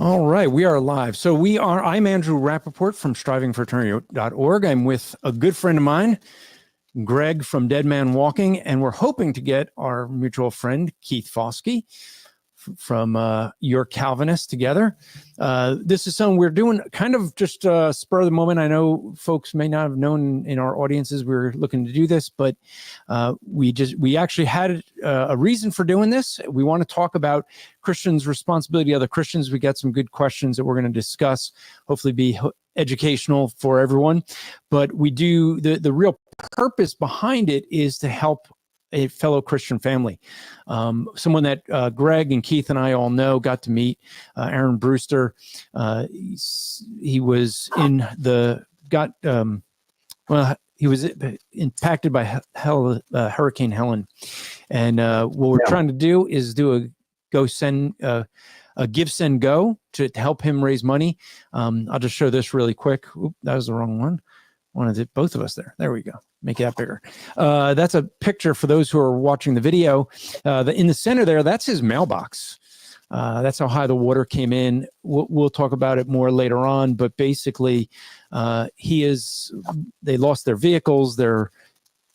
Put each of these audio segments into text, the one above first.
All right, we are live. So I'm Andrew Rappaport from strivingforeternity.org. I'm with a good friend of mine, Greg from Dead Man Walking, and we're hoping to get our mutual friend, Keith Foskey from You Calvist together. This is something we're doing kind of just spur of the moment. I know folks may not have known in our audiences we were looking to do this, but we actually had a reason for doing this. We want to talk about Christians' responsibility to other Christians. We got some good questions that we're going to discuss, hopefully be educational for everyone. But we do, the real purpose behind it is to help a fellow Christian family, someone that Greg and Keith and I all know, got to meet, Aaron Brewster. He was he was impacted by Hurricane Helen. And what we're trying to do is do a Give, Send, Go to help him raise money. I'll just show this really quick. Oop, that was the wrong one. Wanted both of us there. There we go. Make that bigger. That's a picture for those who are watching the video. In the center there, that's his mailbox. That's how high the water came in. We'll talk about it more later on, but basically they lost their vehicles. Their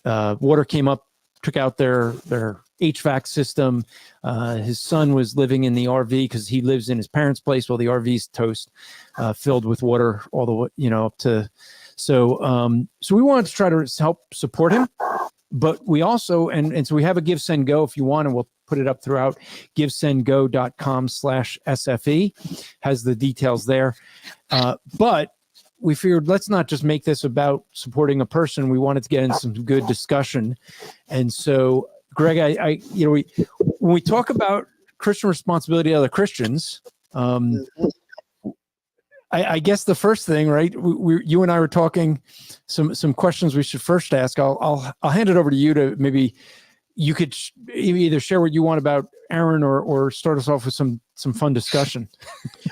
water came up, took out their HVAC system. His son was living in the RV because he lives in his parents' place while the RV's toast, filled with water all the way, up to. So we wanted to try to help support him, but we also, and so we have a Give, Send, Go if you want, and we'll put it up throughout. GiveSendGo.com/SFE has the details there. But we figured let's not just make this about supporting a person. We wanted to get in some good discussion. And so, Greg, when we talk about Christian responsibility to other Christians, I guess the first thing, right? You and I were talking some questions we should first ask. I'll hand it over to you to maybe you could either share what you want about Aaron or start us off with some fun discussion.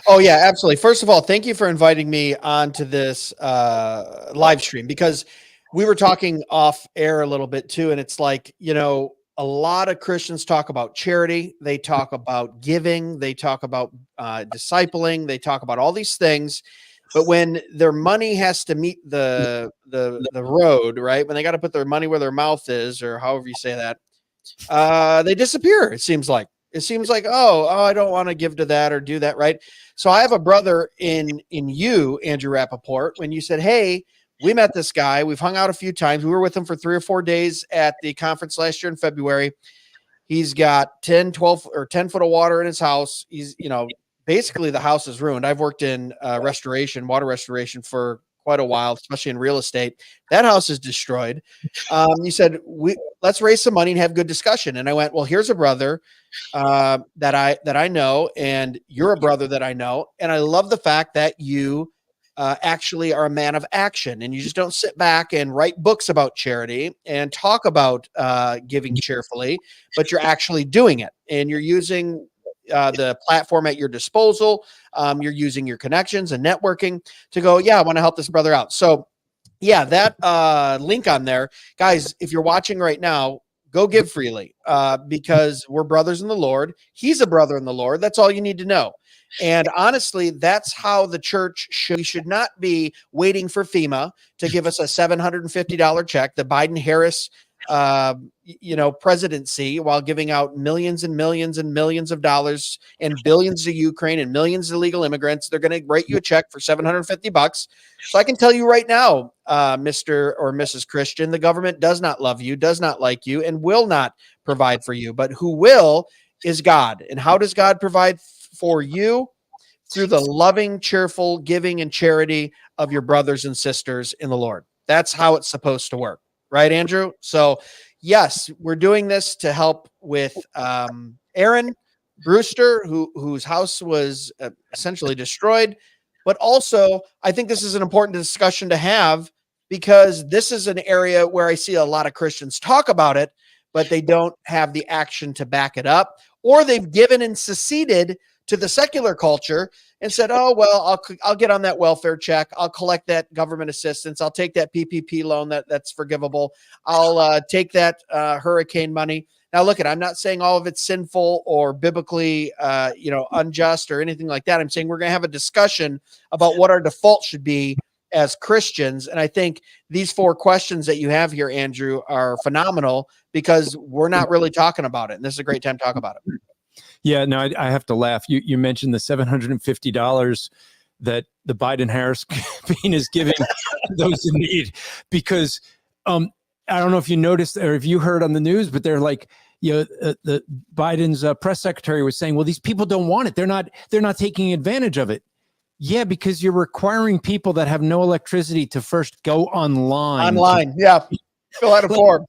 Oh yeah, absolutely. First of all, thank you for inviting me onto this live stream, because we were talking off air a little bit too, and it's like, a lot of Christians talk about charity. They talk about giving. They talk about discipling. They talk about all these things. But when their money has to meet the road, right? When they got to put their money where their mouth is, or however you say that, they disappear. It seems like, oh, I don't want to give to that or do that, right? So I have a brother in you, Andrew Rappaport, when you said, hey, we met this guy. We've hung out a few times. We were with him for 3 or 4 days at the conference last year in February. He's got 10 foot of water in his house. He's, basically the house is ruined. I've worked in water restoration for quite a while, especially in real estate. That house is destroyed. You said, let's raise some money and have good discussion. And I went, well, here's a brother that I know, and you're a brother that I know. And I love the fact that you actually are a man of action, and you just don't sit back and write books about charity and talk about giving cheerfully, but you're actually doing it, and you're using the platform at your disposal. You're using your connections and networking to go, yeah, I want to help this brother out. So yeah, that link on there, guys, if you're watching right now, go give freely because we're brothers in the Lord. He's a brother in the Lord. That's all you need to know. And honestly, that's how the church should. We should not be waiting for FEMA to give us a $750 check, the Biden-Harris, presidency, while giving out millions and millions and millions of dollars and billions to Ukraine and millions of illegal immigrants. They're going to write you a check for $750. So I can tell you right now, Mr. or Mrs. Christian, the government does not love you, does not like you, and will not provide for you. But who will is God. And how does God provide for you? Through the loving, cheerful giving and charity of your brothers and sisters in the Lord. That's how it's supposed to work. Right, Andrew? So yes, we're doing this to help with Aaron Brewster, whose house was essentially destroyed. But also, I think this is an important discussion to have, because this is an area where I see a lot of Christians talk about it, but they don't have the action to back it up, or they've given and seceded to the secular culture and said, oh, well, I'll get on that welfare check. I'll collect that government assistance. I'll take that PPP loan that's forgivable. I'll take that hurricane money. Now, look, I'm not saying all of it's sinful or biblically, unjust or anything like that. I'm saying we're going to have a discussion about what our default should be as Christians. And I think these 4 questions that you have here, Andrew, are phenomenal because we're not really talking about it. And this is a great time to talk about it. Yeah, no, I have to laugh. You mentioned the $750 that the Biden-Harris campaign is giving those in need, because I don't know if you noticed or if you heard on the news, but they're like, the Biden's press secretary was saying, well, these people don't want it. They're not taking advantage of it. Yeah, because you're requiring people that have no electricity to first go online. Yeah. Fill out a form.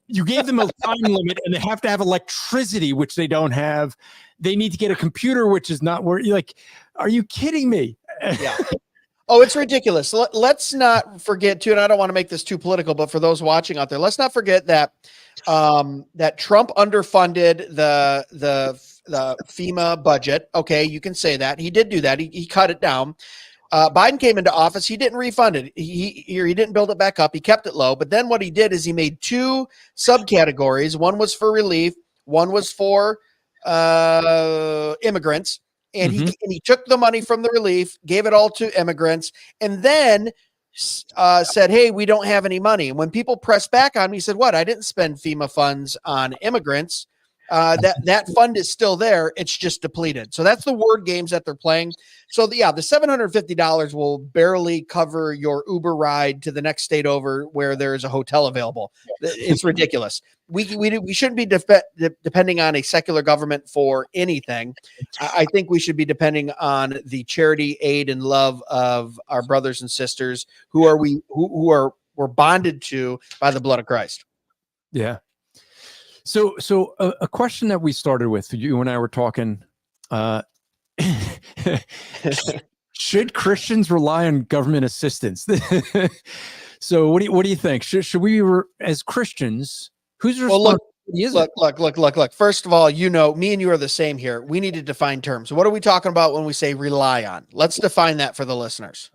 You gave them a time limit and they have to have electricity, which they don't have. They need to get a computer, which is not where you're like, are you kidding me? Yeah. Oh, it's ridiculous. Let's not forget too, and I don't want to make this too political, but for those watching out there, let's not forget that that Trump underfunded the FEMA budget. Okay, you can say that. He did do that. He cut it down. Biden came into office. He didn't refund it. He didn't build it back up. He kept it low. But then what he did is he made 2 subcategories. One was for relief. One was for immigrants. And he took the money from the relief, gave it all to immigrants, and then said, hey, we don't have any money. And when people pressed back on him, he said, what? I didn't spend FEMA funds on immigrants. That fund is still there. It's just depleted. So that's the word games that they're playing. So the $750 will barely cover your Uber ride to the next state over where there is a hotel available. It's ridiculous. We shouldn't be depending on a secular government for anything. I think we should be depending on the charity, aid, and love of our brothers and sisters who we're bonded to by the blood of Christ. Yeah. So a question that we started with, you and I were talking, should Christians rely on government assistance? So what do you think? Should we, as Christians, who's responsible? Look. First of all, me and you are the same here. We need to define terms. What are we talking about when we say rely on? Let's define that for the listeners.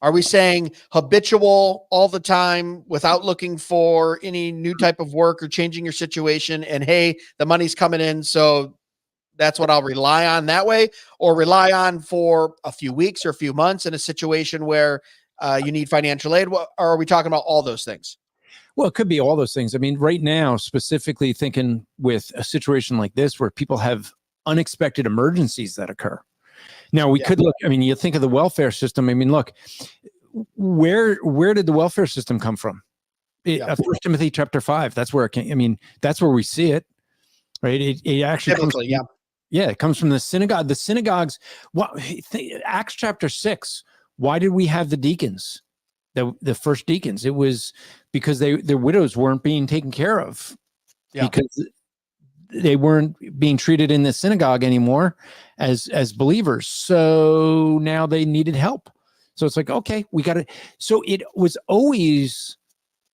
Are we saying habitual all the time without looking for any new type of work or changing your situation? And hey, the money's coming in, so that's what I'll rely on that way, or rely on for a few weeks or a few months in a situation where you need financial aid? Or are we talking about all those things? Well, it could be all those things. I mean, right now, specifically thinking with a situation like this where people have unexpected emergencies that occur. Now we could look, I mean, you think of the welfare system. I mean, look, where did the welfare system come from? 1 Timothy chapter 5. That's where it came. I mean, that's where we see it, right? It actually comes from, it comes from the synagogue. The synagogues, Acts chapter 6. Why did we have the deacons? The first deacons? It was because their widows weren't being taken care of because they weren't being treated in the synagogue anymore as believers. So now they needed help. So it's like, okay, we got to. So it was always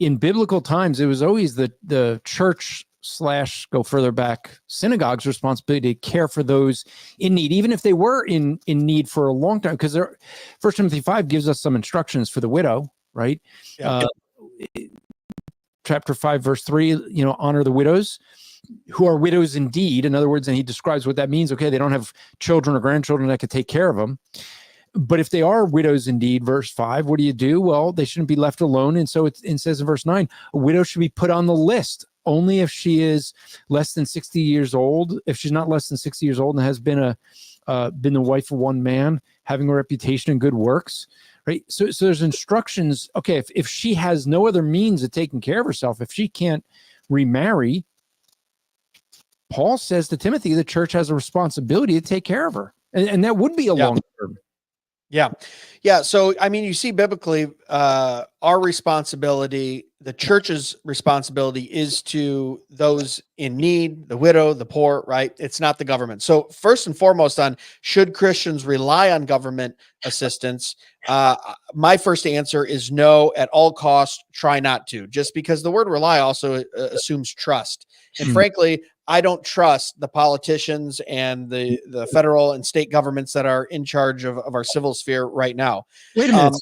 in biblical times, it was always the church / go further back, synagogue's responsibility to care for those in need, even if they were in need for a long time. Because 1 Timothy 5 gives us some instructions for the widow, right? Chapter 5, verse 3, honor the widows who are widows indeed. In other words, and he describes what that means. Okay, they don't have children or grandchildren that could take care of them. But if they are widows indeed, verse 5, what do you do? Well, they shouldn't be left alone. And so it says in verse 9, a widow should be put on the list only if she is less than 60 years old. If she's not less than 60 years old and has been the wife of one man, having a reputation and good works, right? So there's instructions. Okay, if she has no other means of taking care of herself, if she can't remarry, Paul says to Timothy, the church has a responsibility to take care of her. And that would be a long term. Yeah. So, I mean, you see biblically, our responsibility, the church's responsibility is to those in need, the widow, the poor, right? It's not the government. So first and foremost on, should Christians rely on government assistance? My first answer is no, at all costs, try not to, just because the word rely also assumes trust. And frankly, I don't trust the politicians and the federal and state governments that are in charge of our civil sphere right now. Wait a minute.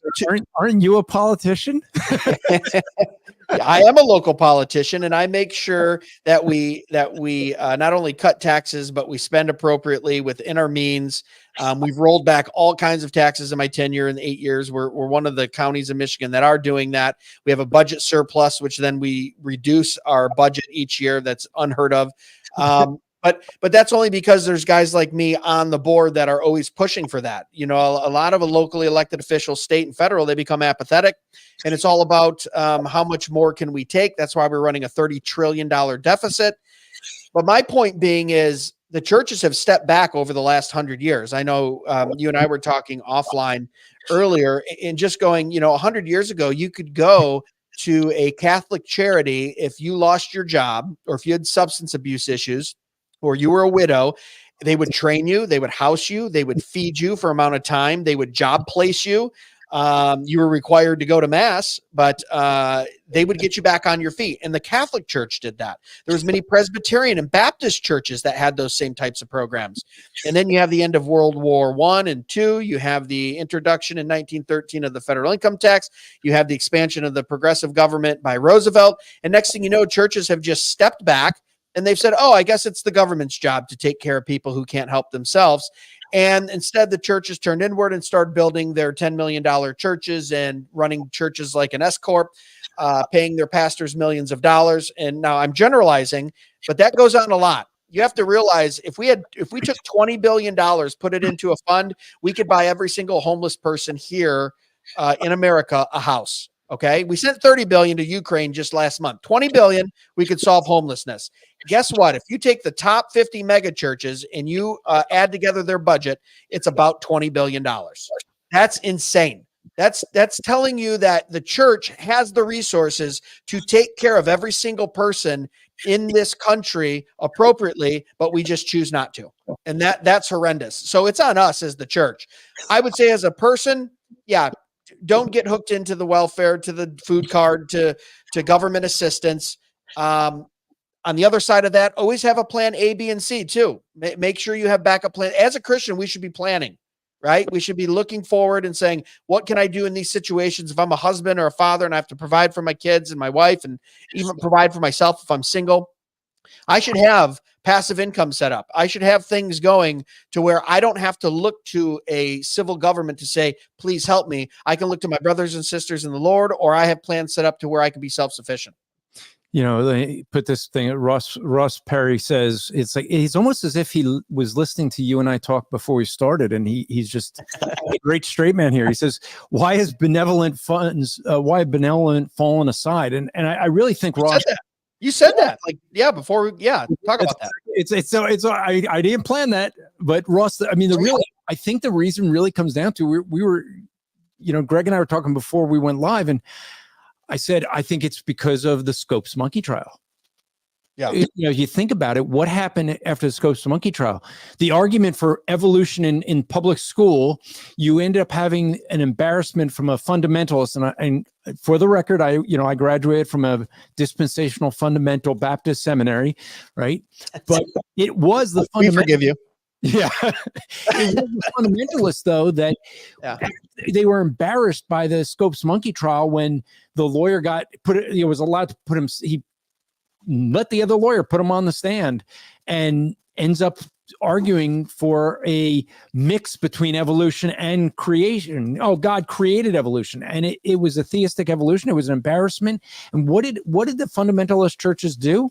Aren't you a politician? I am a local politician, and I make sure that we not only cut taxes, but we spend appropriately within our means. We've rolled back all kinds of taxes in my tenure in 8 years. We're one of the counties in Michigan that are doing that. We have a budget surplus, which then we reduce our budget each year. That's unheard of. But that's only because there's guys like me on the board that are always pushing for that. You know, a lot of locally elected officials, state and federal, they become apathetic, and it's all about how much more can we take. That's why we're running a $30 trillion deficit. But my point being is the churches have stepped back over the last 100 years. I know you and I were talking offline earlier, and just going, 100 years ago, you could go to a Catholic charity if you lost your job or if you had substance abuse issues, or you were a widow. They would train you, they would house you, they would feed you for amount of time, they would job place you. You were required to go to mass, but they would get you back on your feet. And the Catholic Church did that. There was many Presbyterian and Baptist churches that had those same types of programs. And then you have the end of World War I and II. You have the introduction in 1913 of the federal income tax. You have the expansion of the progressive government by Roosevelt. And next thing you know, churches have just stepped back. And they've said, oh, I guess it's the government's job to take care of people who can't help themselves. And instead, the churches turned inward and started building their $10 million churches and running churches like an S Corp, paying their pastors millions of dollars. And now I'm generalizing, but that goes on a lot. You have to realize if we took $20 billion, put it into a fund, we could buy every single homeless person here in America a house. Okay. We sent 30 billion to Ukraine just last month. 20 billion, we could solve homelessness. Guess what? If you take the top 50 mega churches and you add together their budget, it's about $20 billion. That's insane. That's telling you that the church has the resources to take care of every single person in this country appropriately, but we just choose not to. And that's horrendous. So it's on us as the church. I would say as a person, yeah, don't get hooked into the welfare, to the food card, to government assistance. On the other side of that, always have a plan A, B, and C too. Make sure you have backup plan. As a Christian, we should be planning, right? We should be looking forward and saying, what can I do in these situations? If I'm a husband or a father and I have to provide for my kids and my wife, and even provide for myself if I'm single, I should have passive income set up. I should have things going to where I don't have to look to a civil government to say, please help me. I can look to my brothers and sisters in the Lord, or I have plans set up to where I can be self-sufficient. They put this thing, Ross Perry says, it's like, it's almost as if he was listening to you and I talk before we started. And he's just a great straight man here. He says, why has benevolent funds, why have benevolent fallen aside? And I really think Ross, you said that, like, yeah, before, yeah, talk about that. I didn't plan that, but Ross, I mean, I think the reason really comes down to, we were, Greg and I were talking before we went live, and I said, I think it's because of the Scopes monkey trial. Yeah. You think about it, what happened after the Scopes monkey trial? The argument for evolution in public school, you end up having an embarrassment from a fundamentalist. And for the record, I graduated from a dispensational fundamental Baptist seminary, right? But it was the we forgive you. Yeah. It was the fundamentalists, though, that they were embarrassed by the Scopes monkey trial when the lawyer was allowed to put him, he let the other lawyer put him on the stand, and ends up arguing for a mix between evolution and creation. Oh, God created evolution, and it was a theistic evolution. It was an embarrassment. And what did the fundamentalist churches do?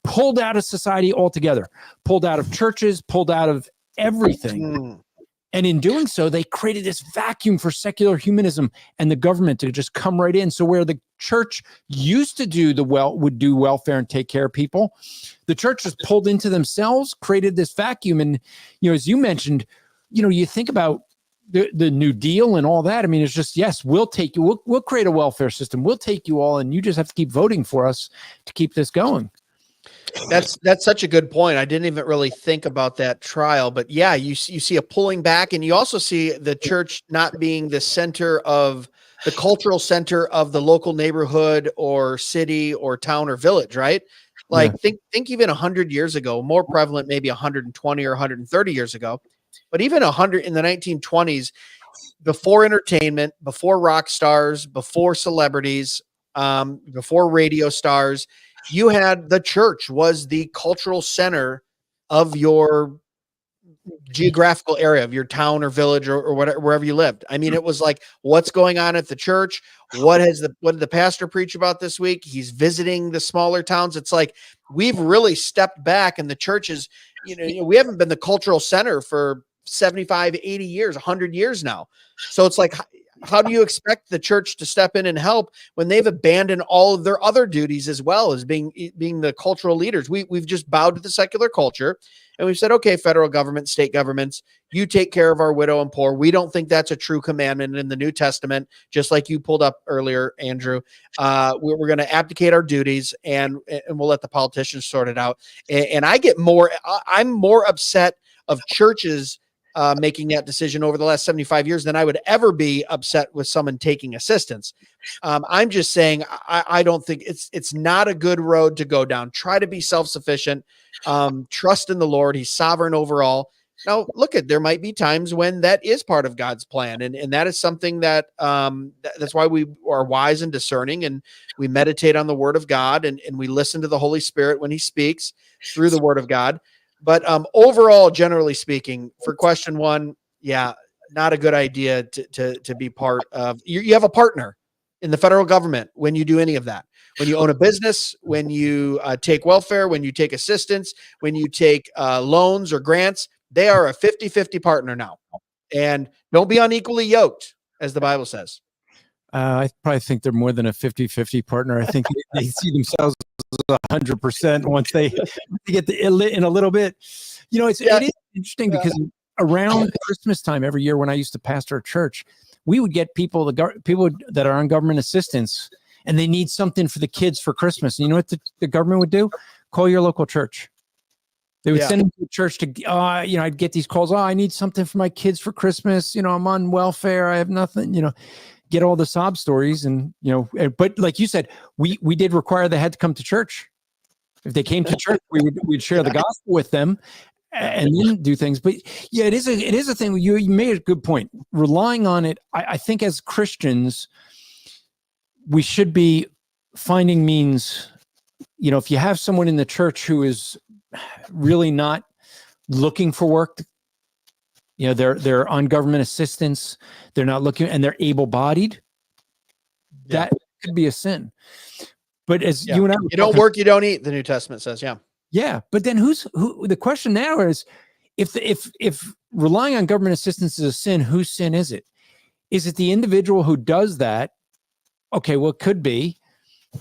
Pulled out of society altogether, pulled out of churches, pulled out of everything. And in doing so, they created this vacuum for secular humanism and the government to just come right in. So where the church used to would do welfare and take care of people, the church just pulled into themselves, created this vacuum. And, as you mentioned, you think about the New Deal and all that. I mean, it's just, yes, we'll take you. We'll create a welfare system. We'll take you all. And you just have to keep voting for us to keep this going. That's such a good point. I didn't even really think about that trial, but yeah, you see a pulling back, and you also see the church not being the cultural center of the local neighborhood or city or town or village, right? Like think even 100 years ago, more prevalent, maybe 120 or 130 years ago, but even 100 in the 1920s, before entertainment, before rock stars, before celebrities, before radio stars, you had the church was the cultural center of your geographical area, of your town or village or whatever, wherever you lived. I mean, it was like, what's going on at the church? What did the pastor preach about this week? He's visiting the smaller towns. It's like, we've really stepped back, and the church is, we haven't been the cultural center for 75, 80 years, 100 years now. So it's like, how do you expect the church to step in and help when they've abandoned all of their other duties as well as being the cultural leaders? We've just bowed to the secular culture, and we've said, okay, federal government, state governments, you take care of our widow and poor. We don't think that's a true commandment in the New Testament, just like you pulled up earlier, Andrew. We're going to abdicate our duties, and we'll let the politicians sort it out. And I'm more upset of churches making that decision over the last 75 years than I would ever be upset with someone taking assistance. I'm just saying, I don't think it's not a good road to go down. Try to be self-sufficient, trust in the Lord. He's sovereign over all. Now, there might be times when that is part of God's plan. And that is something that that's why we are wise and discerning, and we meditate on the word of God, and we listen to the Holy Spirit when he speaks through the word of God. But overall, generally speaking, for question one, yeah, not a good idea to be part of. You have a partner in the federal government when you do any of that. When you own a business, when you take welfare, when you take assistance, when you take loans or grants, they are a 50-50 partner now. And don't be unequally yoked, as the Bible says. I probably think they're more than a 50-50 partner. I think they see themselves as 100% once they get in a little bit. It is interesting because around Christmas time every year, when I used to pastor a church, we would get people that are on government assistance, and they need something for the kids for Christmas. And you know what the government would do? Call your local church. They would send them to the church to, I'd get these calls. Oh, I need something for my kids for Christmas. I'm on welfare. I have nothing, get all the sob stories. And, but like you said, we did require they had to come to church. If they came to church, we'd share the gospel with them and then do things. But yeah, it is a thing. You made a good point. Relying on it, I think as Christians, we should be finding means, if you have someone in the church who is really not looking for work, they're on government assistance, they're not looking, and they're able-bodied, that could be a sin. But as you and I, you don't work, you don't eat, the New Testament says. Yeah. But then who the question now is, if relying on government assistance is a sin, whose sin is it? Is it the individual who does that? Okay, well, it could be,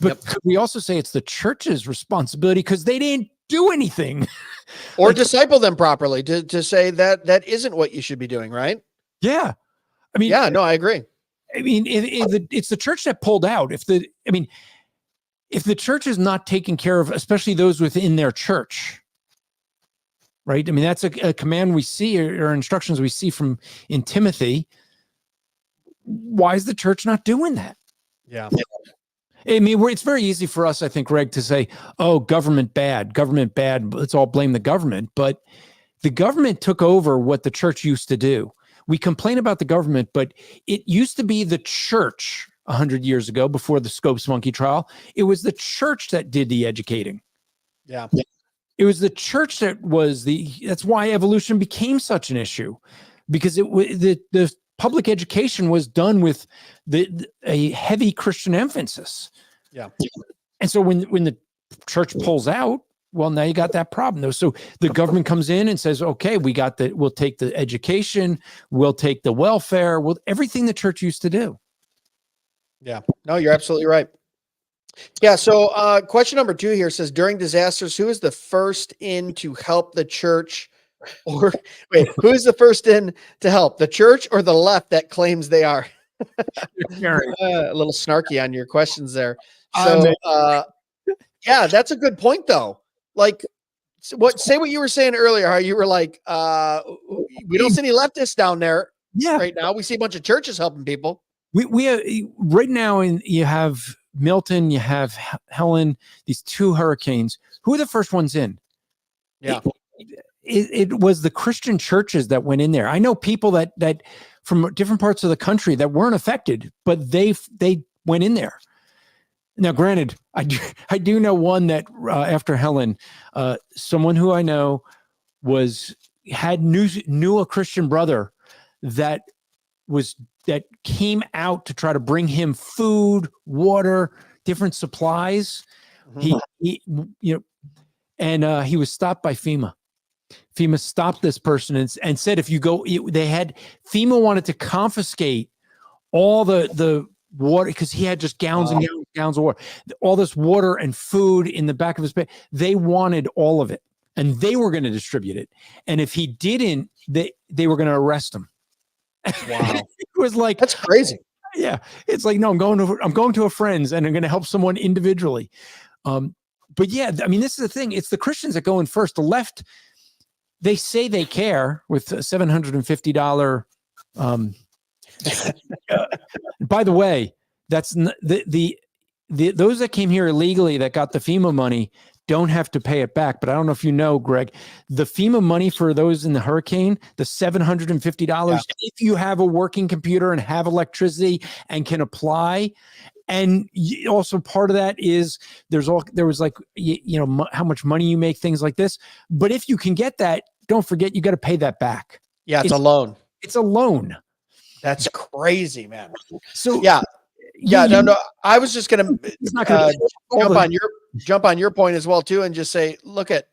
but could we also say it's the church's responsibility because they didn't do anything or disciple them properly to say that isn't what you should be doing, right? Yeah. I mean, I agree. I mean, it's the church that pulled out. If the church is not taking care of, especially those within their church, right? I mean, that's a command we see or instructions we see in Timothy. Why is the church not doing that? Yeah. I mean, it's very easy for us, I think, Greg, to say, oh, government bad, let's all blame the government. But the government took over what the church used to do. We complain about the government, but it used to be the church 100 years ago before the Scopes monkey trial. It was the church that did the educating. Yeah. It was the church that's why evolution became such an issue, because the public education was done with a heavy Christian emphasis. Yeah. And so when the church pulls out, well, now you got that problem though. So the government comes in and says, okay, we'll take the education, we'll take the welfare, everything the church used to do. Yeah. No, you're absolutely right. Yeah. So question number 2 here says, during disasters, who is the first in to help the church? Or wait, who's the first in to help, the church or the left that claims they are? A little snarky on your questions there. So, yeah, that's a good point though. Like, say what you were saying earlier, how you were like, we don't see any leftists down there right now. We see a bunch of churches helping people. We right now, you have Milton, you have Helen, these 2 hurricanes. Who are the first ones in? Yeah. It was the Christian churches that went in there. I know people that from different parts of the country that weren't affected, but they went in there. Now, granted, I do know one that after Helen, someone who I know knew a Christian brother that came out to try to bring him food, water, different supplies. Mhm. He was stopped by FEMA. FEMA stopped this person and said, if you go, FEMA wanted to confiscate all the water, because he had just gallons and gallons, gallons of water, all this water and food in the back of his bed. They wanted all of it, and they were going to distribute it. And if he didn't, they were going to arrest him. Wow. It was like, that's crazy. Yeah. It's like, no, I'm going to a friend's and I'm going to help someone individually. But yeah, I mean, this is the thing. It's the Christians that go in first. The left, they say they care with a $750. By the way, that's those that came here illegally that got the FEMA money don't have to pay it back. But I don't know if you know, Greg, the FEMA money for those in the hurricane, the $750, if you have a working computer and have electricity and can apply. And also part of that is there was like, how much money you make, things like this. But if you can get that, don't forget, you got to pay that back. Yeah. It's a loan. It's a loan. That's crazy, man. So no. I was just gonna jump on your point as well too, and just say, look at,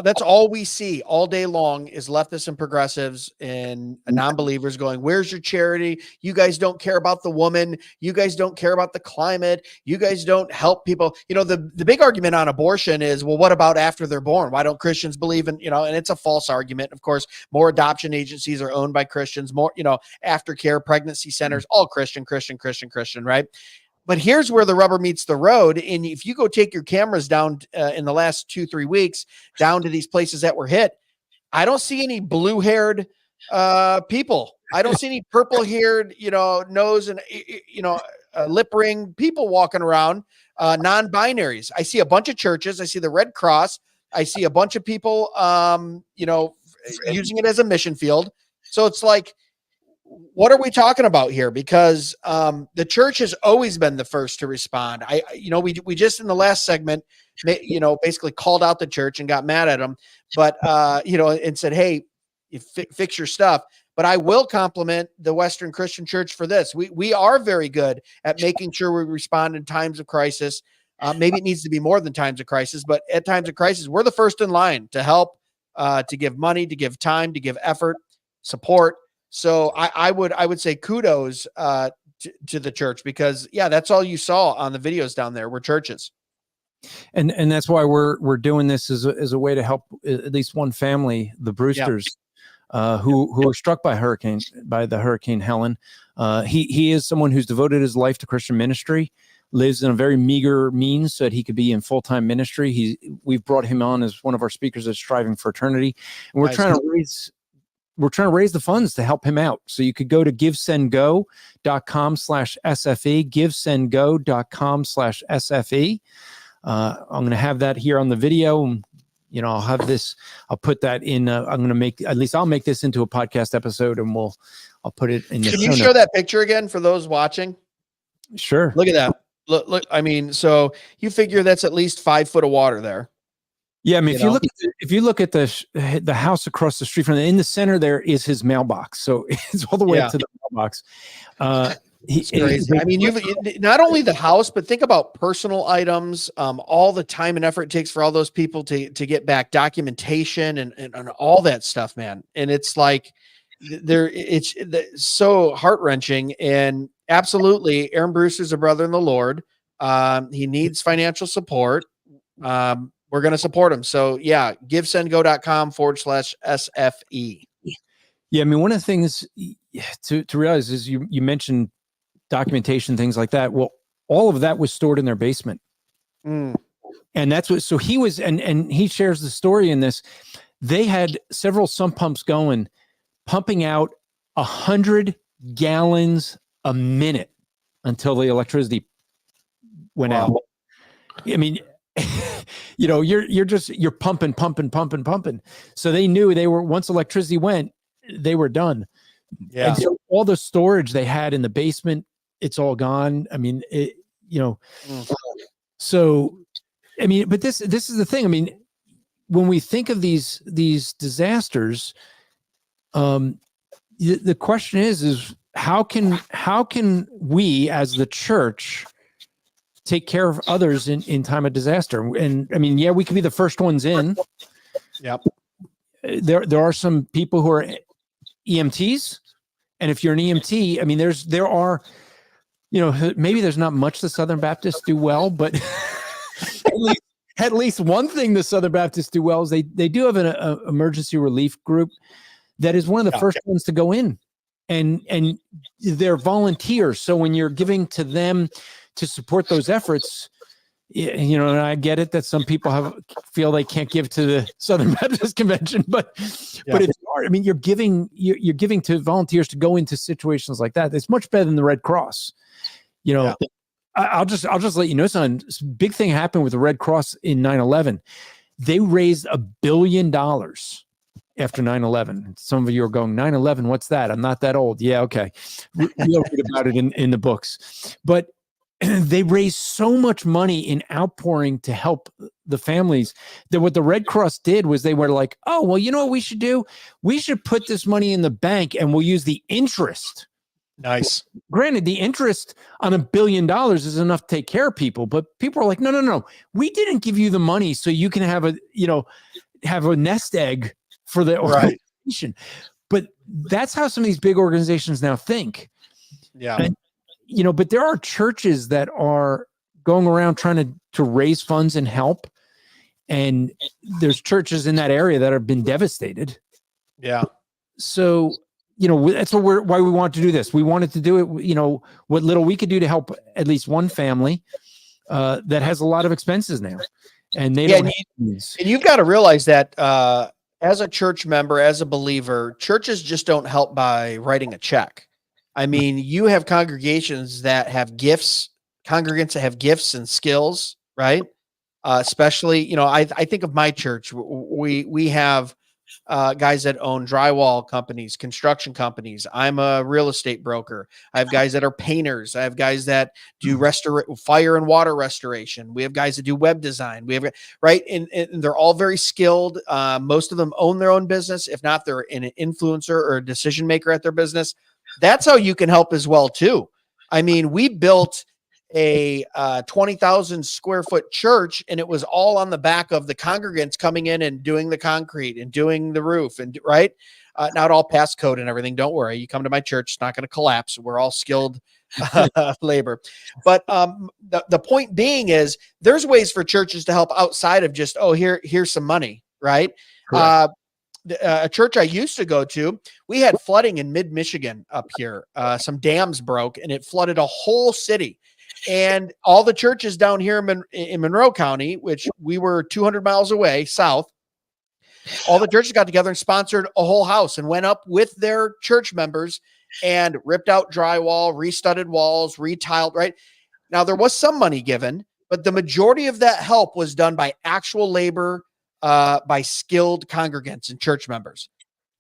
that's all we see all day long is leftists and progressives and non-believers going, where's your charity? You guys don't care about the woman. You guys don't care about the climate. You guys don't help people. The big argument on abortion is, well, what about after they're born? Why don't Christians believe in, and it's a false argument. Of course, more adoption agencies are owned by Christians, more, aftercare, pregnancy centers, all Christian, right? But here's where the rubber meets the road. And if you go take your cameras down in the last 2-3 weeks down to these places that were hit, I don't see any blue-haired people. I don't see any purple-haired, nose and, lip ring people walking around, non-binaries. I see a bunch of churches. I see the Red Cross. I see a bunch of people, using it as a mission field. So it's like, what are we talking about here? Because the church has always been the first to respond. We just in the last segment, basically called out the church and got mad at them, but and said, hey, you fix your stuff. But I will compliment the Western Christian Church for this. We are very good at making sure we respond in times of crisis. Maybe it needs to be more than times of crisis, but at times of crisis, we're the first in line to help, to give money, to give time, to give effort, support. So I would say kudos to the church, because that's all you saw on the videos down there were churches. And that's why we're doing this as a way to help at least one family, the Brewsters, who were struck by the Hurricane Helen. He is someone who's devoted his life to Christian ministry, lives in a very meager means so that he could be in full-time ministry. We've brought him on as one of our speakers at Striving for Eternity, and we're trying to raise the funds to help him out. So you could go to givesendgo.com/SFE, givesendgo.com/SFE. I'm going to have that here on the video. I'll put that in. I'll make this into a podcast episode, and I'll put it in. Can you show that picture again for those watching? Sure. Look at that. Look. I mean, so you figure that's at least 5 foot of water there. Yeah, I mean, if you look at the house across the street from in the center, there is his mailbox. So it's all the way up to the mailbox. It's crazy. I mean, you've not only the house, but think about personal items, all the time and effort it takes for all those people to get back documentation and all that stuff, man. And it's like it's so heart-wrenching. And absolutely, Aaron Brewster's a brother in the Lord. He needs financial support. We're going to support him. So givesendgo.com/SFE. Yeah. I mean, one of the things to realize is you mentioned documentation, things like that. Well, all of that was stored in their basement. And that's so he was, and he shares the story in this. They had several sump pumps going, pumping out 100 gallons a minute until the electricity went out. I mean, you're pumping. So they knew once electricity went, they were done. Yeah. And so all the storage they had in the basement it's all gone. I mean, Mm. so, I mean, but this is the thing. I mean, when we think of these disasters, the question is how can we as the church take care of others in time of disaster? And I mean, yeah, we can be the first ones in. Yep. There are some people who are EMTs, and if you're an EMT, I mean, there are, maybe there's not much the Southern Baptists do well, but at least one thing the Southern Baptists do well is they do have an emergency relief group that is one of the first ones to go in, and they're volunteers. So when you're giving to them to support those efforts, and I get it that some people feel they can't give to the Southern Baptist Convention, but it's hard. I mean, you're giving to volunteers to go into situations like that. It's much better than the Red Cross. I'll just let you know something. Big thing happened with the Red Cross in 9/11. They raised $1 billion after 9/11. Some of you are going, 9/11, what's that? I'm not that old. Yeah, okay. We'll read about it in the books. But they raised so much money in outpouring to help the families that what the Red Cross did was they were like, oh, well, you know what we should do? We should put this money in the bank and we'll use the interest. Nice. Granted, the interest on $1 billion is enough to take care of people, but people are like, no. We didn't give you the money so you can have a nest egg for the organization. But that's how some of these big organizations now think. Yeah. And, but there are churches that are going around trying to raise funds and help. And there's churches in that area that have been devastated. Yeah. So, that's why we want to do this. We wanted to do it, what little we could do to help at least one family that has a lot of expenses now. And they don't have these. And you've got to realize that as a church member, as a believer, churches just don't help by writing a check. I mean, you have congregations that have gifts, congregants that have gifts and skills, right? Especially, I think of my church. We have guys that own drywall companies, construction companies. I'm a real estate broker. I have guys that are painters. I have guys that do fire and water restoration. We have guys that do web design. We have, right. And they're all very skilled. Most of them own their own business. If not, they're an influencer or a decision maker at their business. That's how you can help as well too. I mean, we built a 20,000 square foot church, and it was all on the back of the congregants coming in and doing the concrete and doing the roof, and right now it all passed code and everything. Don't worry, you come to my church, it's not going to collapse. We're all skilled labor. But the point being is there's ways for churches to help outside of just, here's some money, right? A church I used to go to, we had flooding in mid-Michigan up here. Some dams broke and it flooded a whole city. And all the churches down here in Monroe County, which we were 200 miles away south, all the churches got together and sponsored a whole house and went up with their church members and ripped out drywall, restudded walls, retiled, right? Now, there was some money given, but the majority of that help was done by actual labor, by skilled congregants and church members.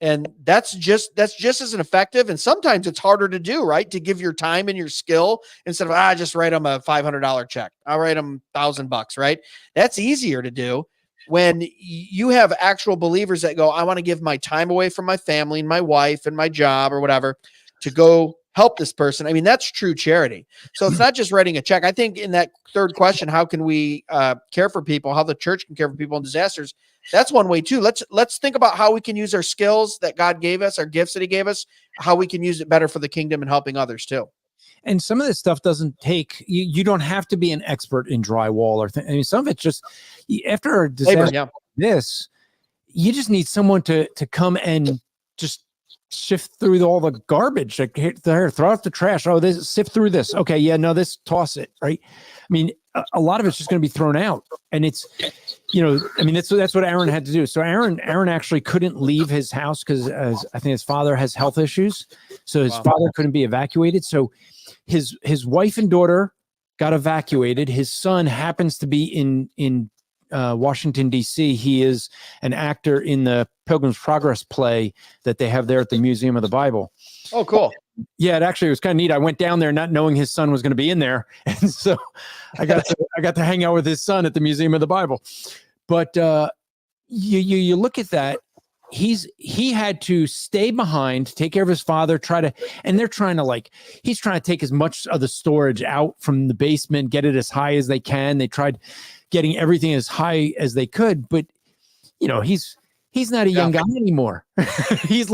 And that's just as effective. And sometimes it's harder to do, right? To give your time and your skill instead of, just write them a $500 check. I'll write them $1,000, right? That's easier to do when you have actual believers that go, I want to give my time away from my family and my wife and my job or whatever to go help this person. I mean, that's true charity. So it's not just writing a check. I think in that third question, how can we care for people, how the church can care for people in disasters? That's one way too. Let's think about how we can use our skills that God gave us, our gifts that he gave us, how we can use it better for the kingdom and helping others too. And some of this stuff doesn't take, you don't have to be an expert in drywall or I mean, some of it's just after a disaster like this, you just need someone to come and just sift through all the garbage, like throw out the trash. Oh, this, sift through this. Okay. Yeah, no, this, toss it. Right. I mean, a lot of it's just going to be thrown out, and it's, I mean, that's what Aaron had to do. So Aaron actually couldn't leave his house because I think his father has health issues. So his father couldn't be evacuated. So his wife and daughter got evacuated. His son happens to be in Washington, D.C. He is an actor in the Pilgrim's Progress play that they have there at the Museum of the Bible. Oh, cool. Yeah, it actually was kind of neat. I went down there not knowing his son was going to be in there, and so I got to hang out with his son at the Museum of the Bible. But you look at that. He had to stay behind, take care of his father, and they're trying to he's trying to take as much of the storage out from the basement, get it as high as they can. They tried getting everything as high as they could, but he's not a young guy anymore. He's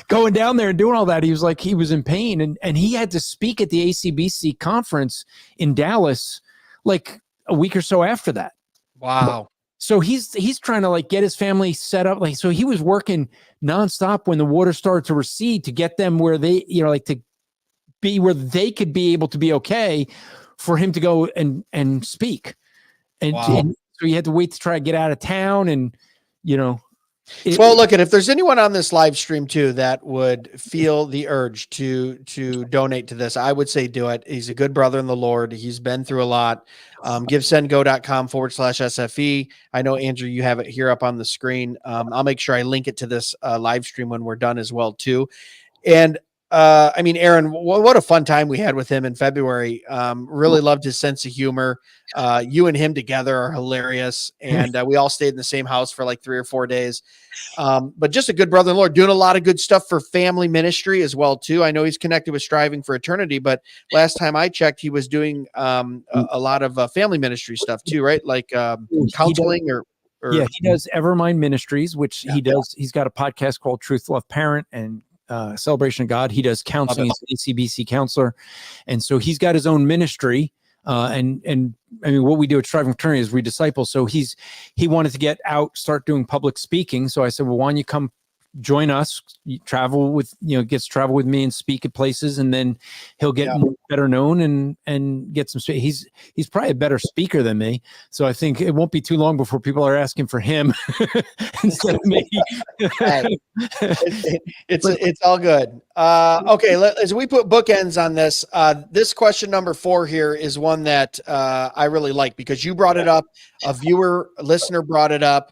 going down there and doing all that. He was in pain, and he had to speak at the ACBC conference in Dallas like a week or so after that. Wow. So he's trying to get his family set up. So he was working nonstop when the water started to recede to get them where they, to be where they could be able to be okay for him to go and speak. And, wow. And so he had to wait to try to get out of town. And, well, look, if there's anyone on this live stream too that would feel the urge to donate to this, I would say do it. He's a good brother in the Lord. He's been through a lot. GiveSendGo.com/SFE. I know, Andrew, you have it here up on the screen. I'll make sure I link it to this live stream when we're done as well too. And Aaron, what a fun time we had with him in February. Really loved his sense of humor. You and him together are hilarious. And we all stayed in the same house for 3 or 4 days. But just a good brother in the Lord, doing a lot of good stuff for family ministry as well, too. I know he's connected with Striving for Eternity, but last time I checked, he was doing a lot of family ministry stuff too, right? Counseling or yeah, he does Evermind Ministries, which he does. He's got a podcast called Truth Love Parent and Celebration of God. He does counseling. He's an ACBC counselor, and so he's got his own ministry. And what we do at Striving for Eternity is we disciple. So he wanted to get out, start doing public speaking. So I said, well, why don't you come join us? You travel with gets to travel with me and speak at places, and then he'll get better known and get some. He's probably a better speaker than me, so I think it won't be too long before people are asking for him instead of me. It's all good. Okay, as we put bookends on this, this question number 4 here is one that I really like because you brought it up. A listener brought it up.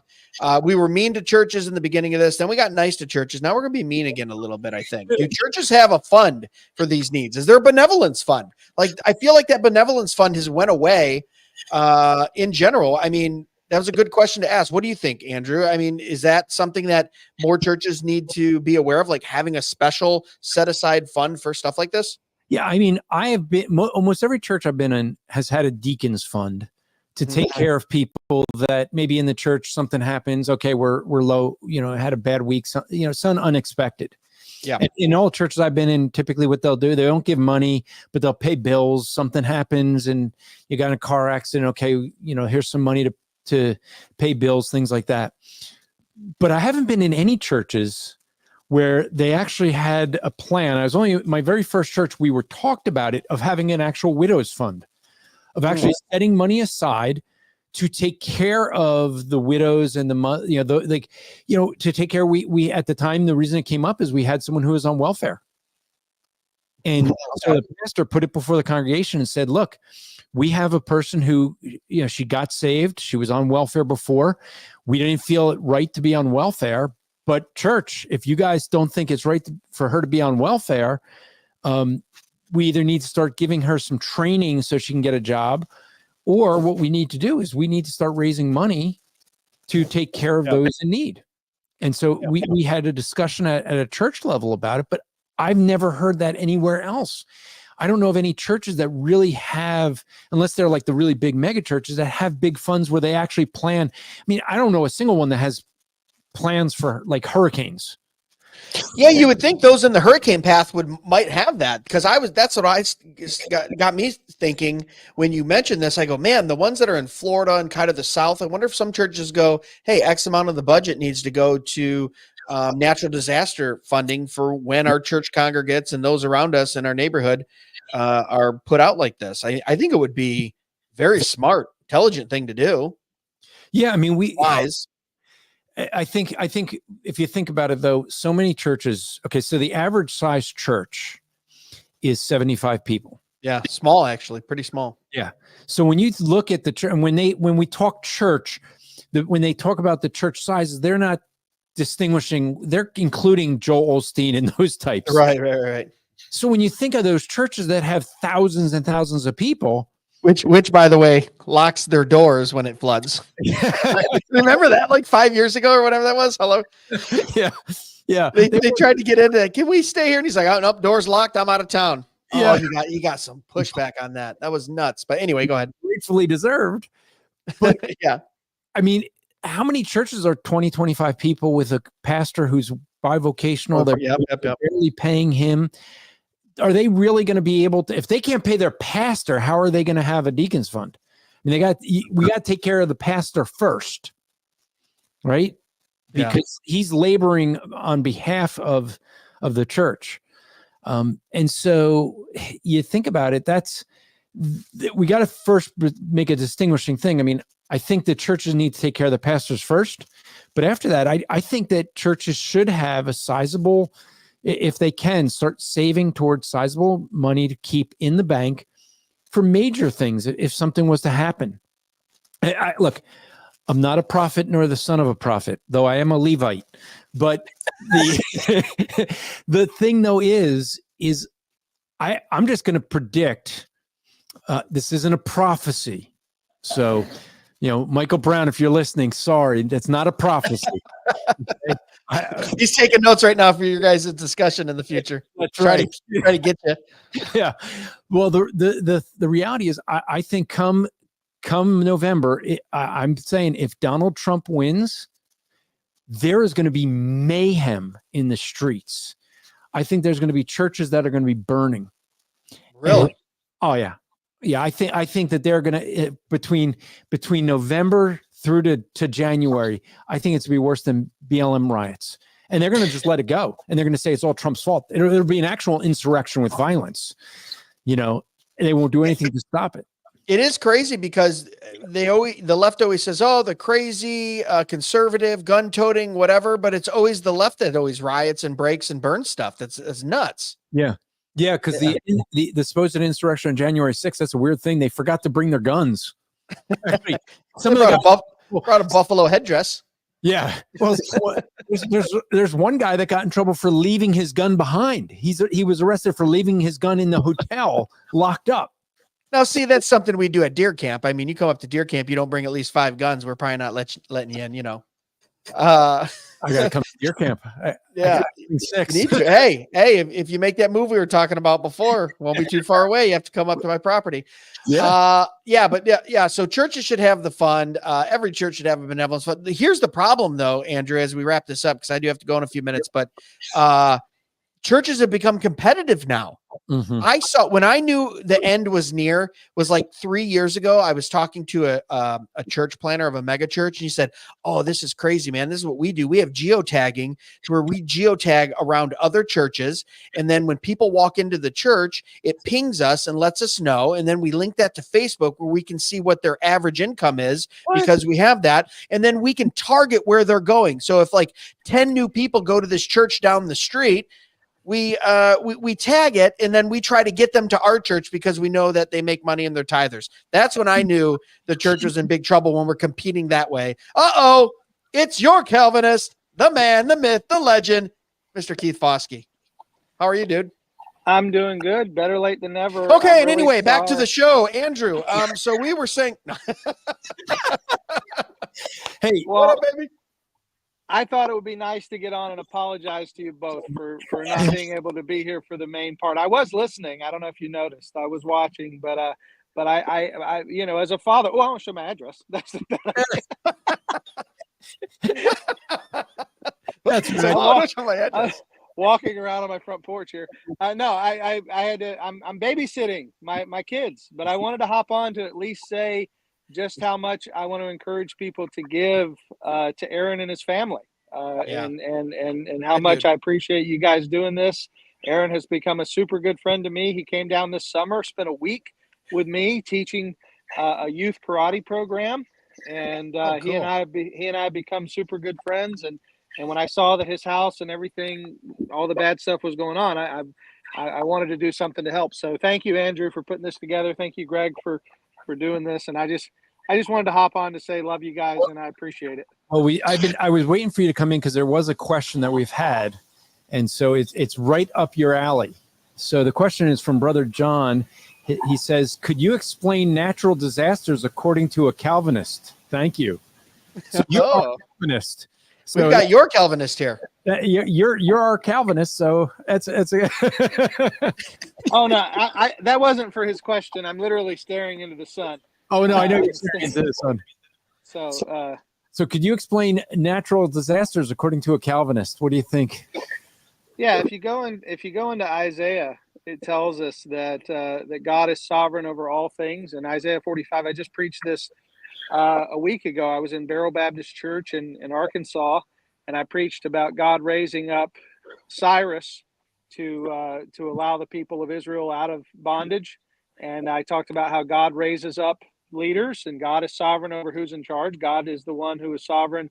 We were mean to churches in the beginning of this. Then we got nice to churches. Now we're going to be mean again a little bit, I think. Do churches have a fund for these needs? Is there a benevolence fund? I feel like that benevolence fund has went away in general. That was a good question to ask. What do you think, Andrew? Is that something that more churches need to be aware of, having a special set aside fund for stuff like this? Yeah. I have been, almost every church I've been in has had a deacons fund to take care of people that maybe in the church something happens. Okay, we're low, had a bad week, something unexpected. Yeah. And in all churches I've been in, typically what they'll do, they don't give money, but they'll pay bills. Something happens and you got in a car accident. Okay, here's some money to pay bills, things like that. But I haven't been in any churches where they actually had a plan. I was only my very first church, we were talked about it, of having an actual widows fund, of actually setting money aside to take care of the widows and to take care. We at the time, the reason it came up is we had someone who was on welfare. And so the pastor put it before the congregation and said, look, we have a person who, she got saved. She was on welfare before. We didn't feel it right to be on welfare, but church, if you guys don't think it's right for her to be on welfare, we either need to start giving her some training so she can get a job, or what we need to do is we need to start raising money to take care of those in need. And so we had a discussion at a church level about it, but I've never heard that anywhere else. I don't know of any churches that really have, unless they're the really big mega churches that have big funds where they actually plan. I don't know a single one that has plans for hurricanes. Yeah, you would think those in the hurricane path might have that, because that's what got me thinking when you mentioned this. I go, man, the ones that are in Florida and kind of the South, I wonder if some churches go, hey, X amount of the budget needs to go to natural disaster funding for when our church congregates and those around us in our neighborhood are put out like this. I think it would be very smart, intelligent thing to do. Yeah, wise. I think if you think about it, though, so many churches. Okay, so the average size church is 75 people. Yeah, small, actually, pretty small. Yeah. So when you look at the church, and when we talk church, when they talk about the church sizes, they're not distinguishing. They're including Joel Osteen and those types. Right. So when you think of those churches that have thousands and thousands of people, which by the way, locks their doors when it floods. Remember that like 5 years ago or whatever that was? Hello. Yeah. Yeah. They tried to get into it. Can we stay here? And he's like, oh, nope, door's locked. I'm out of town. Yeah. Oh, you got some pushback on that. That was nuts. But anyway, go ahead. Gratefully deserved. But yeah. I mean, how many churches are 20, 25 people with a pastor who's bivocational? They're barely paying him. Are they really going to be able to, if they can't pay their pastor, how are they going to have a deacons fund? I mean, we got to take care of the pastor first, right? Because he's laboring on behalf of the church. And so you think about it, we got to first make a distinguishing thing. I mean, I think that churches need to take care of the pastors first, but after that, I think that churches should have a sizable, if they can, start saving towards sizable money to keep in the bank for major things if something was to happen. Look, I'm not a prophet nor the son of a prophet, though I am a Levite. But the thing, though, is I'm just going to predict. This isn't a prophecy, so Michael Brown, if you're listening, sorry, that's not a prophecy. He's taking notes right now for you guys' discussion in the future. That's right. Try to get you. Yeah. Well, the reality is, I think come November, I'm saying if Donald Trump wins, there is going to be mayhem in the streets. I think there's going to be churches that are going to be burning. Really? Oh yeah. Yeah, I think that they're going to between November through to January, I think it's going to be worse than BLM riots. And they're going to just let it go. And they're going to say it's all Trump's fault. It'll be an actual insurrection with violence. And they won't do anything to stop it. It is crazy because the left always says, oh, the crazy conservative gun-toting, whatever, but it's always the left that always riots and breaks and burns stuff. That's nuts. Yeah. Yeah, because the supposed insurrection on January 6th, that's a weird thing. They forgot to bring their guns. Some brought a buffalo headdress. Yeah. Well, there's one guy that got in trouble for leaving his gun behind. He was arrested for leaving his gun in the hotel locked up. Now, see, that's something we do at deer camp. I mean, you come up to deer camp, you don't bring at least 5 guns. We're probably not letting you in, I got to come to deer camp. Yeah. Hey, if you make that move we were talking about before, won't be too far away. You have to come up to my property. Yeah. Yeah. So churches should have the fund. Every church should have a benevolence fund. Here's the problem, though, Andrew, as we wrap this up, because I do have to go in a few minutes, but churches have become competitive now. Mm-hmm. I saw when I knew the end was near was like 3 years ago. I was talking to a church planner of a mega church, and he said, "Oh, this is crazy, man. This is what we do. We have geotagging to where we geotag around other churches, and then when people walk into the church, it pings us and lets us know, and then we link that to Facebook where we can see what their average income is because we have that, and then we can target where they're going. So if like 10 new people go to this church down the street." We tag it, and then we try to get them to our church because we know that they make money in their tithers. That's when I knew the church was in big trouble, when we're competing that way. Uh-oh, it's your Calvinist, the man, the myth, the legend, Mr. Keith Foskey. How are you, dude? I'm doing good. Better late than never. Okay, and anyway, back to the show, Andrew. So we were saying, hey, well, what up, baby? I thought it would be nice to get on and apologize to you both for not being able to be here for the main part. I was listening. I don't know if you noticed. I was watching, but I as a father, I want to show my address. That's walking around on my front porch here. No, I had to. I'm babysitting my kids, but I wanted to hop on to at least say just how much I want to encourage people to give to Aaron and his family, and how much I appreciate you guys doing this. Aaron has become a super good friend to me. He came down this summer, spent a week with me teaching a youth karate program, and cool. he and I have become super good friends. And when I saw that his house and everything, all the bad stuff was going on, I wanted to do something to help. So thank you, Andrew, for putting this together. Thank you, Greg, for doing this. And I just wanted to hop on to say love you guys, and I appreciate it. Well, I was waiting for you to come in because there was a question that we've had, and so it's right up your alley. So the question is from Brother John. He says, could you explain natural disasters according to a Calvinist? Thank you. So you're a Calvinist. So we've got your Calvinist here. You're our Calvinist, so it's a Oh no, I that wasn't for his question. I'm literally staring into the sun. Oh no, I know you're staring into the sun. So could you explain natural disasters according to a Calvinist? What do you think? Yeah, if you go into Isaiah, it tells us that that God is sovereign over all things. In Isaiah 45, I just preached this a week ago. I was in Barrow Baptist Church in Arkansas, and I preached about God raising up Cyrus to allow the people of Israel out of bondage. And I talked about how God raises up leaders, and God is sovereign over who's in charge. God is the one who is sovereign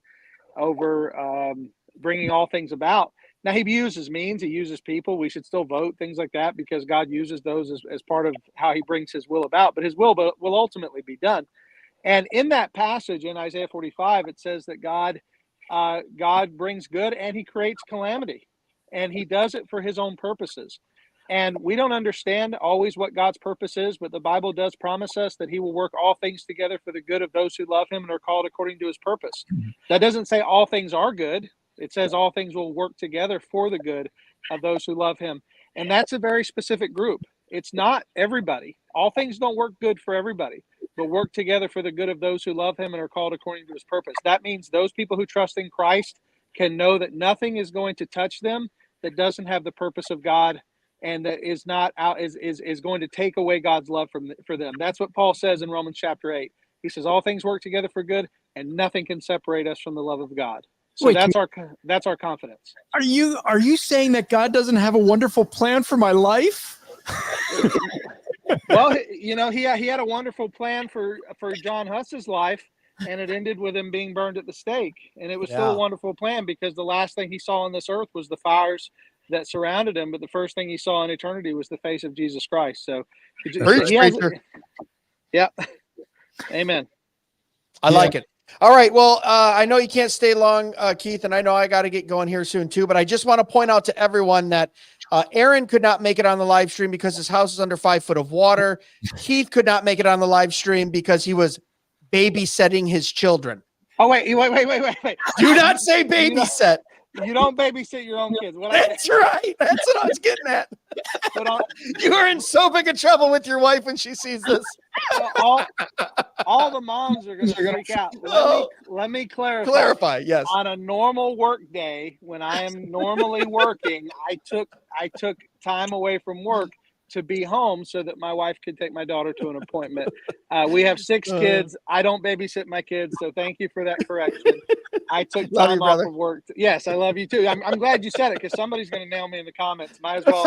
over bringing all things about. Now, he uses means, he uses people. We should still vote, things like that, because God uses those as part of how he brings his will about. But his will ultimately be done. And in that passage in Isaiah 45, it says that God brings good and he creates calamity. And he does it for his own purposes. And we don't understand always what God's purpose is, but the Bible does promise us that he will work all things together for the good of those who love him and are called according to his purpose. That doesn't say all things are good. It says all things will work together for the good of those who love him. And that's a very specific group. It's not everybody. All things don't work good for everybody, but work together for the good of those who love him and are called according to his purpose. That means those people who trust in Christ can know that nothing is going to touch them that doesn't have the purpose of God and that is not out is going to take away God's love for them. That's what Paul says in Romans chapter 8. He says all things work together for good and nothing can separate us from the love of God. So Wait, that's our confidence. Are you saying that God doesn't have a wonderful plan for my life? Well, you know, he had a wonderful plan for John Huss's life, and it ended with him being burned at the stake. And it was still a wonderful plan because the last thing he saw on this earth was the fires that surrounded him, but the first thing he saw in eternity was the face of Jesus Christ. So, yeah, amen. I like it. All right. Well, I know you can't stay long, Keith, and I know I got to get going here soon too, but I just want to point out to everyone that Aaron could not make it on the live stream because his house is under 5 foot of water. Keith could not make it on the live stream because he was babysitting his children. Oh, wait. Do not say babysit. You don't babysit your own kids. That's right. That's what I was getting at. You are in so big of trouble with your wife when she sees this. All the moms are going to freak out. Let me clarify. Clarify, yes. On a normal work day, when I am normally working, I took time away from work to be home so that my wife could take my daughter to an appointment. We have 6 kids. I don't babysit my kids, so thank you for that correction. I took time off of work. Yes, I love you too. I'm glad you said it because somebody's going to nail me in the comments. Might as well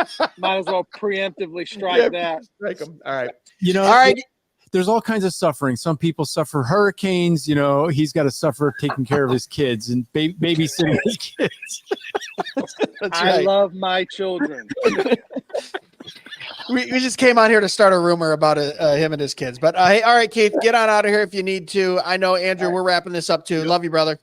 preemptively strike that. Strike them. All right. You know, all right. There's all kinds of suffering. Some people suffer hurricanes. You know, he's got to suffer taking care of his kids and babysitting his kids. That's I love my children. We just came on here to start a rumor about him and his kids. But hey, all right, Keith, get on out of here if you need to. I know, Andrew, we're wrapping this up too. Love you, brother.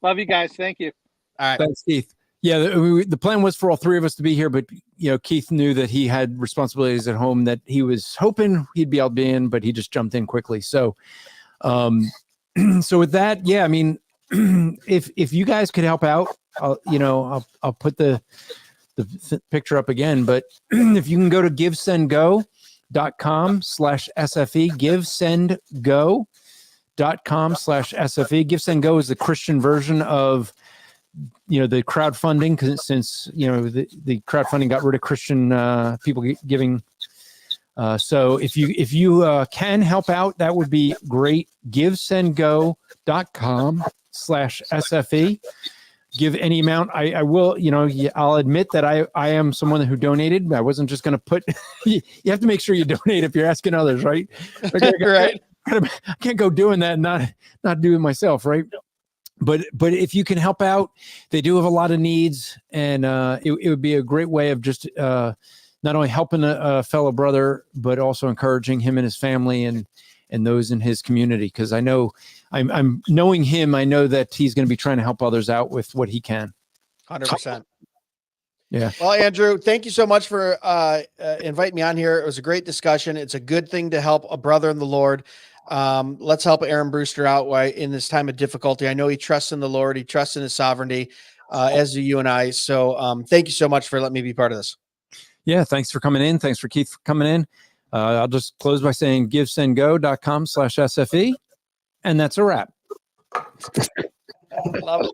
Love you guys. Thank you. All right. Thanks, Keith. Yeah, the plan was for all 3 of us to be here, but you know, Keith knew that he had responsibilities at home that he was hoping he'd be able to be in, but he just jumped in quickly. So, so with that, yeah, I mean, if you guys could help out, I'll put the picture up again, but if you can go to givesendgo.com/SFE, givesendgo.com/SFE. GiveSendGo is the Christian version of, the crowdfunding, because since, the crowdfunding got rid of Christian people giving. So if you can help out, that would be great. GiveSendGo.com/SFE. Give any amount. I will, I'll admit that I am someone who donated. I wasn't just going to put, you have to make sure you donate if you're asking others, right? Right. I can't go doing that and not do it myself, right? But if you can help out, they do have a lot of needs, and it would be a great way of just not only helping a fellow brother, but also encouraging him and his family and those in his community. Because I know I'm knowing him, I know that he's going to be trying to help others out with what he can. 100%. Yeah. Well, Andrew, thank you so much for inviting me on here. It was a great discussion. It's a good thing to help a brother in the Lord. Let's help Aaron Brewster out in this time of difficulty. I know he trusts in the Lord. He trusts in his sovereignty, as do you and I. So thank you so much for letting me be part of this. Yeah. Thanks for coming in. Thanks for Keith for coming in. I'll just close by saying givesendgo.com/SFE. And that's a wrap. Love it.